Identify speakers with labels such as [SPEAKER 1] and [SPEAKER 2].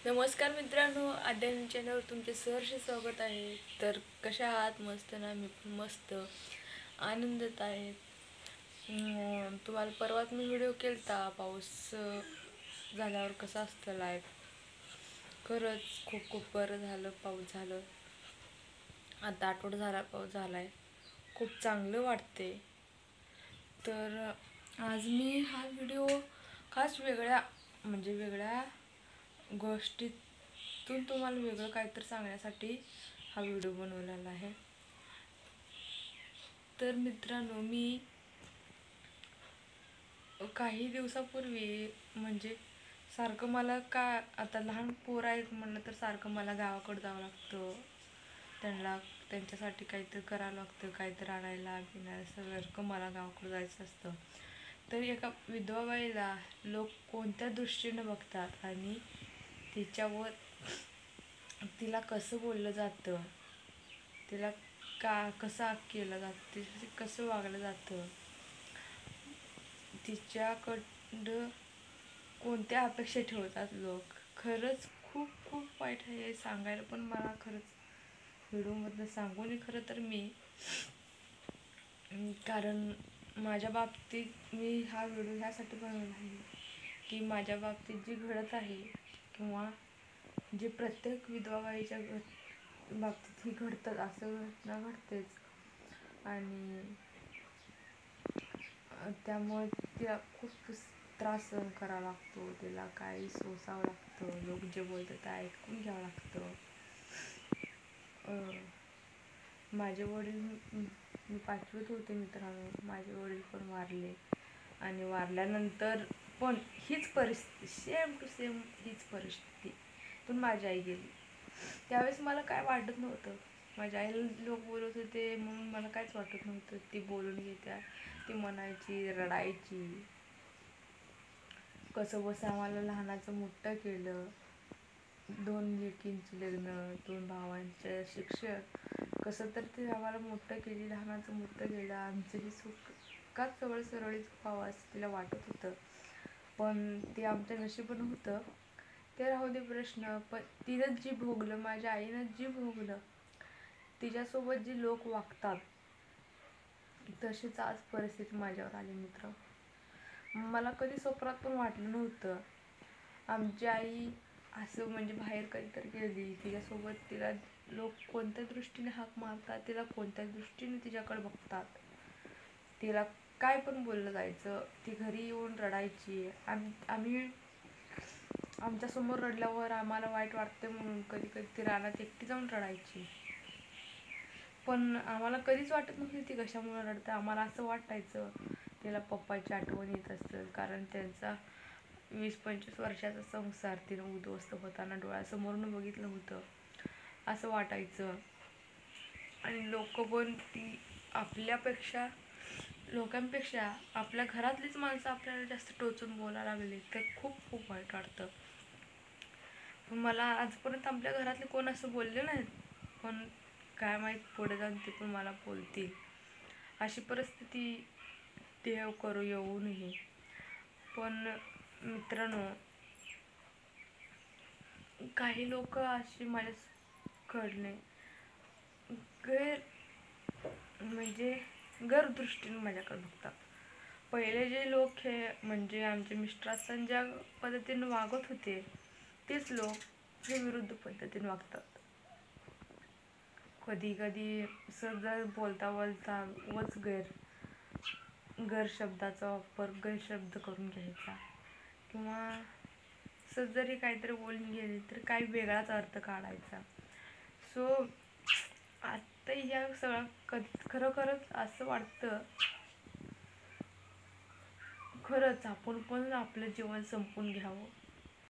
[SPEAKER 1] नमस्कार मित्रांनो, आद्यान चॅनलवर तुमचे सहर्ष स्वागत आहे. तर कशा आहात? मस्त ना? मी पण मस्त आनंदात आहे. तुम्हाला परवाच मी व्हिडिओ केलता पाऊस झाल्यावर कसं असतं लाईफ. खरंच खूप खूप बरं झालं, पाऊस झालं. आता आठवडा झाला पाऊस झालाय, खूप चांगलं वाटते. तर आज मी हा व्हिडिओ खास वेगळ्या गोष्टीतून तुम्हाला वेगळं काहीतरी सांगण्यासाठी हा व्हिडिओ बनवलेला आहे. तर मित्रांनो, मी काही दिवसापूर्वी म्हणजे सारखं मला का आता लहान पोरं आहेत म्हणलं तर सारखं मला गावाकडं जावं लागतं. त्यांच्यासाठी काहीतरी करावं लागतं, काहीतरी आणायला बिनायला सारखं मला गावाकडं जायचं असतं. तर एका विधवा बाईला लोक कोणत्या दृष्टीनं बघतात आणि तिच्यावर तिला कसं बोललं जातं, तिला कसं केलं जातं, तिच्याशी कसं वागलं जातं, तिच्याकडं कोणत्या अपेक्षा ठेवतात लोक. खरंच खूप खूप वाईट आहे हे सांगायला, पण मला खरंच व्हिडिओमधनं सांगून खरं तर मी कारण माझ्या बाबतीत मी हा व्हिडिओ ह्यासाठी बनवला आहे की माझ्या बाबतीत जी घडत आहे किंवा जे प्रत्येक विधवा बाईच्या बाबतीत ही घडतं, असं घटना घडतेच. आणि त्यामुळे तिला खूप त्रास सहन करावा लागतो, तिला काही सोसावं लागतं, लोक जे बोलतात ते ऐकून घ्यावं लागतं. माझे वडील, मी 5वीत होते मित्रांनो, माझे वडील पण वारले. आणि वारल्यानंतर पण हीच परिस्थिती, सेम टू सेम हीच परिस्थिती पण माझी आई गेली. त्यावेळेस मला काय वाटत नव्हतं. माझ्या आईला लोक बोलत होते म्हणून मला काहीच वाटत नव्हतं. ती बोलून घेत्या, ती म्हणायची, रडायची. कसं बसं आम्हाला लहानाचं मोठं केलं, 2 लेकींची लग्न, 2 भावांचं शिक्षण, कसं तर ते आम्हाला मोठं केली, लहानाचं मोठं केलं. आमचं हे सुखात सगळं सरळीत व्हावं असं तिला वाटत होतं, पण ते आमच्या नशिबानं होतं. ते राहू दे प्रश्न. पण तिनं जी भोगलं, माझ्या आईनं जी भोगलं, तिच्यासोबत जी लोक वागतात तशीच आज परिस्थिती माझ्यावर आली मित्र. मला कधी स्वप्नात पण वाटलं नव्हतं आमची आई असं म्हणजे बाहेर कधीतरी गेली, तिला लोक कोणत्या दृष्टीने हाक मारतात, तिला कोणत्या दृष्टीने तिच्याकडे बघतात, तिला काय पण बोललं जायचं. ती घरी येऊन रडायची. आम्ही आमच्यासमोर रडल्यावर आम्हाला वाईट वाटते म्हणून कधी कधी ती रानात एकटी जाऊन रडायची. पण आम्हाला कधीच वाटत नव्हती ती कशामुळे रडते. आम्हाला असं वाटायचं तिला पप्पाची आठवण येत असेल, कारण त्यांचा 20-25 वर्षाचा संसार तिनं उद्ध्वस्त होताना डोळ्यासमोरून बघितलं होतं असं वाटायचं. आणि लोक पण ती लोकांपेक्षा आपल्या घरातलीच माणसं आपल्याला जास्त टोचून बोलायला लागली तर खूप खूप वाईट वाटतं. पण मला आजपर्यंत आपल्या घरातले कोण असं बोलले नाहीत, पण काय माहीत पुढे जाऊन ते पण मला बोलतील. अशी परिस्थिती देव करू येऊ नये. पण मित्रांनो, काही लोक अशी माझ्याकडे म्हणजे गैरदृष्टीने माझ्याकडे बघतात. पहिले जे लोक हे म्हणजे आमचे मिस्टर ज्या पद्धतीने वागत होते तेच लोक हे विरुद्ध पद्धतीने वागतात. कधी कधी सहज बोलता बोलता वच गैर शब्दाचा वापर गैरशब्द करून घ्यायचा, किंवा सहज जरी काहीतरी बोलून गेली तर काही वेगळाच अर्थ काढायचा. सो आता ह्या सगळं खरोखरच असं वाटतं, खरंच आपण पण आपलं जीवन संपून घ्यावं.